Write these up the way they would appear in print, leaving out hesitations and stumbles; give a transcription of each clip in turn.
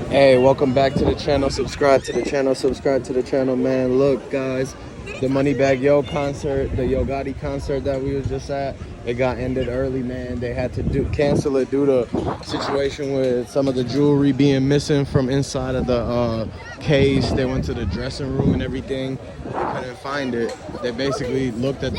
Hey, welcome back to the channel. Subscribe to the channel. Subscribe to the channel, man. Look, guys, the Moneybagg Yo concert, the Yo Gotti concert that we was just at, it got ended early, man. They had to cancel it due to situation with some of the jewelry being missing from inside of the case. They went to the dressing room and everything. They couldn't find it. They basically looked at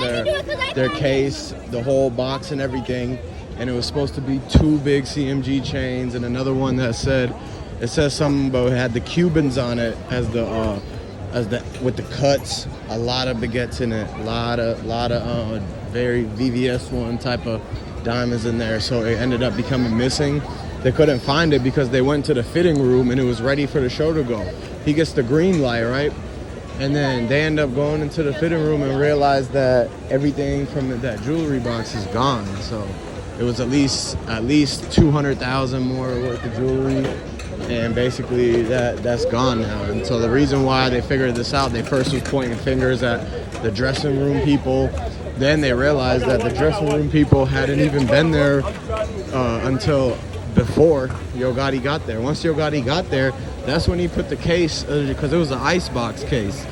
their case, the whole box and everything, and it was supposed to be 2 big CMG chains and another one that said. It says something about it had the Cubans on it as the with the cuts, a lot of baguettes in it, a lot of very VVS one type of diamonds in there. So it ended up becoming missing. They couldn't find it because they went to the fitting room and it was ready for the show to go. He gets the green light, right? And then they end up going into the fitting room and realize that everything from that jewelry box is gone. So it was at least 200,000 more worth of jewelry. And basically that's gone now. And so the reason why they figured this out, they first was pointing fingers at the dressing room people. Then they realized that the dressing room people hadn't even been there until before Yo Gotti got there. Once Yo Gotti got there, that's when he put the case, because it was an icebox case.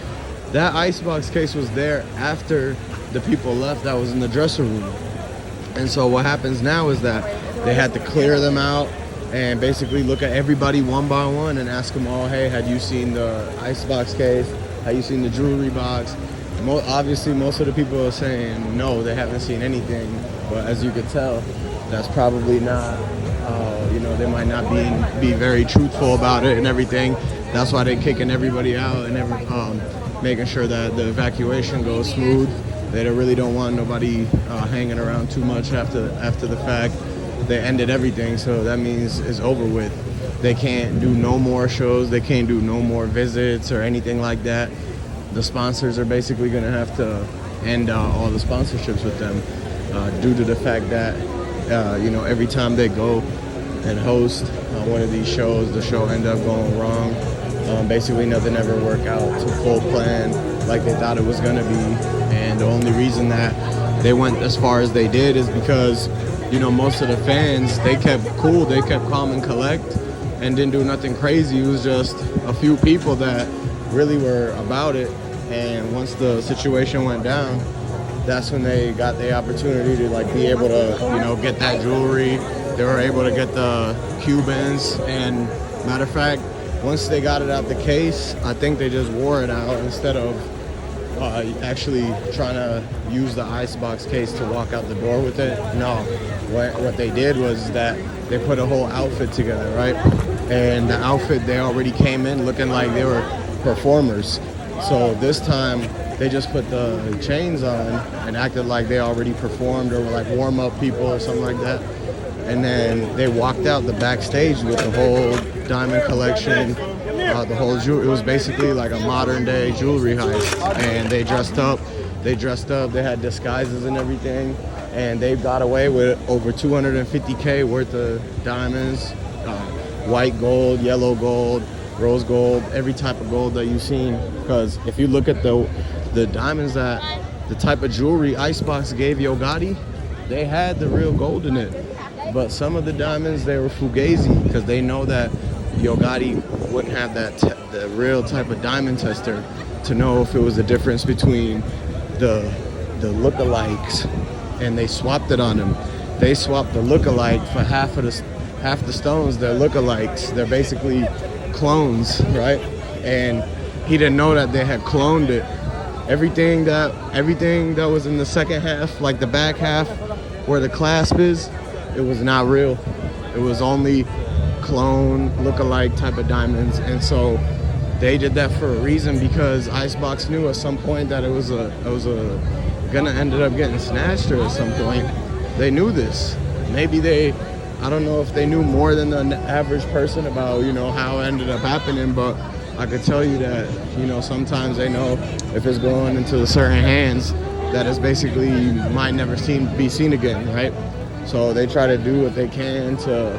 That icebox case was there after the people left that was in the dressing room. And so what happens now is that they had to clear them out and basically look at everybody one by one and ask them all, hey, had you seen the icebox case? Have you seen the jewelry box? Obviously, most of the people are saying no, they haven't seen anything. But as you could tell, that's probably not, they might not be very truthful about it and everything. That's why they're kicking everybody out and making sure that the evacuation goes smooth. They really don't want nobody hanging around too much after the fact. They ended everything, so that means it's over with. They can't do no more shows. They can't do no more visits or anything like that. The sponsors are basically going to have to end all the sponsorships with them due to the fact that, every time they go and host one of these shows, the show end up going wrong. Basically, nothing ever worked out to full plan like they thought it was going to be. And the only reason that they went as far as they did is because most of the fans, they kept cool, they kept calm and collect and didn't do nothing crazy. It was just a few people that really were about it. And once the situation went down, that's when they got the opportunity to be able to, get that jewelry. They were able to get the Cubans. And matter of fact, once they got it out the case, I think they just wore it out instead of actually trying to use the icebox case to walk out the door with it. No, what they did was that they put a whole outfit together, right? And the outfit, they already came in looking like they were performers. So this time they just put the chains on and acted like they already performed or were like warm-up people or something like that. And then they walked out the backstage with the whole diamond collection, the whole jewelry. It was basically like a modern day jewelry heist. And they dressed up, they had disguises and everything. And they got away with over 250K worth of diamonds, white gold, yellow gold, rose gold, every type of gold that you've seen. Because if you look at the diamonds that the type of jewelry Icebox gave Yo Gotti, they had the real gold in it. But some of the diamonds, they were fugazi because they know that Yo Gotti wouldn't have the real type of diamond tester to know if it was the difference between the lookalikes, and they swapped it on him. They swapped the lookalike for half the stones. They're lookalikes. They're basically clones, right? And he didn't know that they had cloned it. Everything that was in the second half, like the back half where the clasp is, it was not real. It was only clone, lookalike type of diamonds. And so they did that for a reason, because Icebox knew at some point that it was gonna ended up getting snatched, or at some point they knew this. Maybe I don't know if they knew more than the average person about, how it ended up happening, but I could tell you that, sometimes they know if it's going into certain hands that it's basically might never be seen again, right? So they try to do what they can to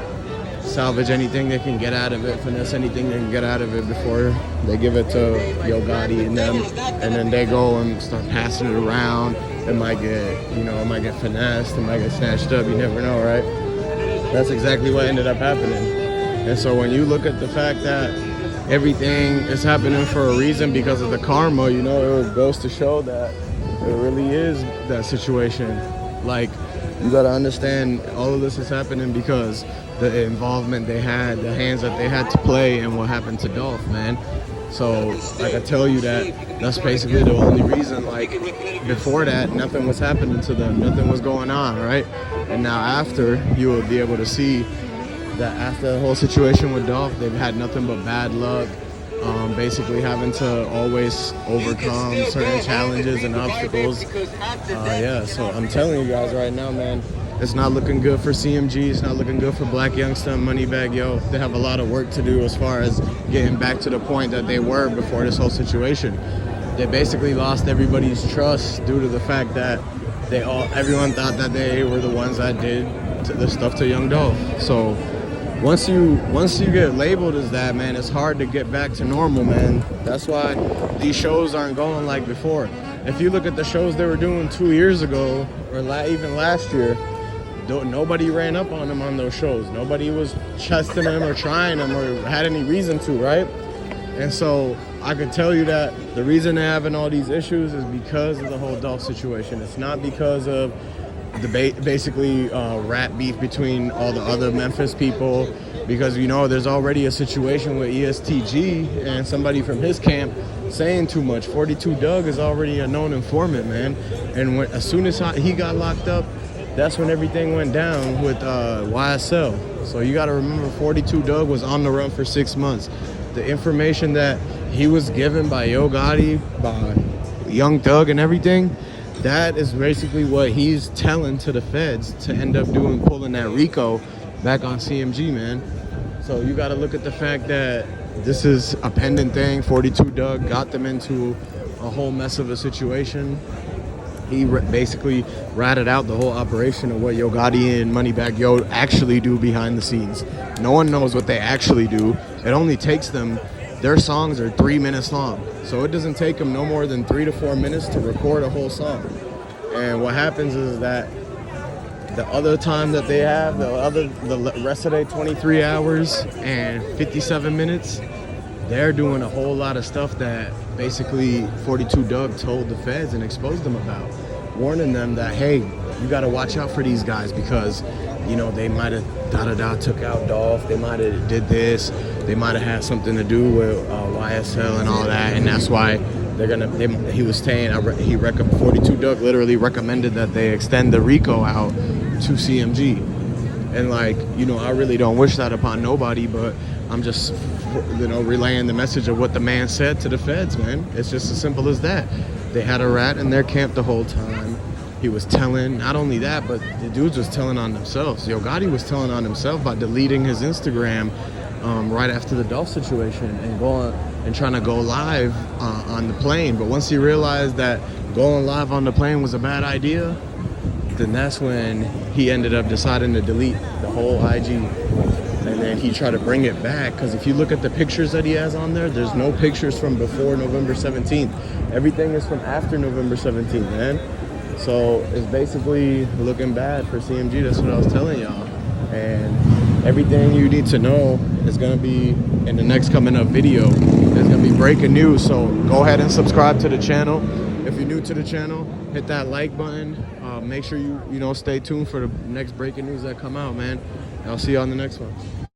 salvage anything they can get out of it, finesse anything they can get out of it before they give it to Yo Gotti and them, and then they go and start passing it around. It might get finessed, it might get snatched up, you never know, right? That's exactly what ended up happening. And so when you look at the fact that everything is happening for a reason because of the karma, you know, it goes to show that it really is that situation. Like, you gotta understand all of this is happening because the involvement they had, the hands that they had to play, and what happened to Dolph, man. So, like, I tell you that's basically the only reason. Like, before that, nothing was happening to them, nothing was going on, right? And now after, you will be able to see that after the whole situation with Dolph, they've had nothing but bad luck. Basically having to always overcome certain challenges and obstacles. Yeah, so I'm telling you guys right now, man, it's not looking good for CMG. It's not looking good for Black Youngsta and Moneybagg Yo. They have a lot of work to do as far as getting back to the point that they were before this whole situation. They basically lost everybody's trust due to the fact that everyone thought that they were the ones that did the stuff to Young Dolph. So once you get labeled as that, man, it's hard to get back to normal, man. That's why these shows aren't going like before. If you look at the shows they were doing 2 years ago, or even last year, nobody ran up on them on those shows. Nobody was chesting them or trying them or had any reason to, right? And so I could tell you that the reason they're having all these issues is because of the whole Dolph situation. It's not because of basically rat beef between all the other Memphis people, because, you know, there's already a situation with ESTG and somebody from his camp saying too much. 42 Doug is already a known informant, man. And as soon as he got locked up, that's when everything went down with YSL. So you got to remember, 42 Doug was on the run for 6 months. The information that he was given by Yo Gotti, by Young Thug and everything, that is basically what he's telling to the feds to end up pulling that RICO back on CMG, man. So you got to look at the fact that this is a pending thing. 42 Doug got them into a whole mess of a situation. He basically ratted out the whole operation of what Yo Gotti and Moneybagg Yo actually do behind the scenes. No one knows what they actually do. It only takes them, their songs are 3 minutes long. So it doesn't take them no more than 3 to 4 minutes to record a whole song. And what happens is that the other time that they have, the rest of their 23 hours and 57 minutes, they're doing a whole lot of stuff that basically 42 Doug told the feds and exposed them about, warning them that, hey, you got to watch out for these guys because, you know, they might have took out Dolph, they might have did this, they might have had something to do with YSL and all that, and that's why he was saying, 42 Doug literally recommended that they extend the RICO out to CMG. And, like, you know, I really don't wish that upon nobody, but I'm just, you know, relaying the message of what the man said to the feds, man. It's just as simple as that. They had a rat in their camp the whole time. He was telling, not only that, but the dudes was telling on themselves. Yo Gotti was telling on himself by deleting his Instagram right after the Dolph situation and trying to go live on the plane. But once he realized that going live on the plane was a bad idea, then that's when he ended up deciding to delete the whole IG. And then he tried to bring it back, because if you look at the pictures that he has on there, there's no pictures from before November 17th. Everything is from after November 17th, man. So it's basically looking bad for CMG. That's what I was telling y'all. And everything you need to know is going to be in the next coming up video. There's going to be breaking news. So go ahead and subscribe to the channel. If you're new to the channel, hit that like button. Make sure you stay tuned for the next breaking news that come out, man. I'll see you on the next one.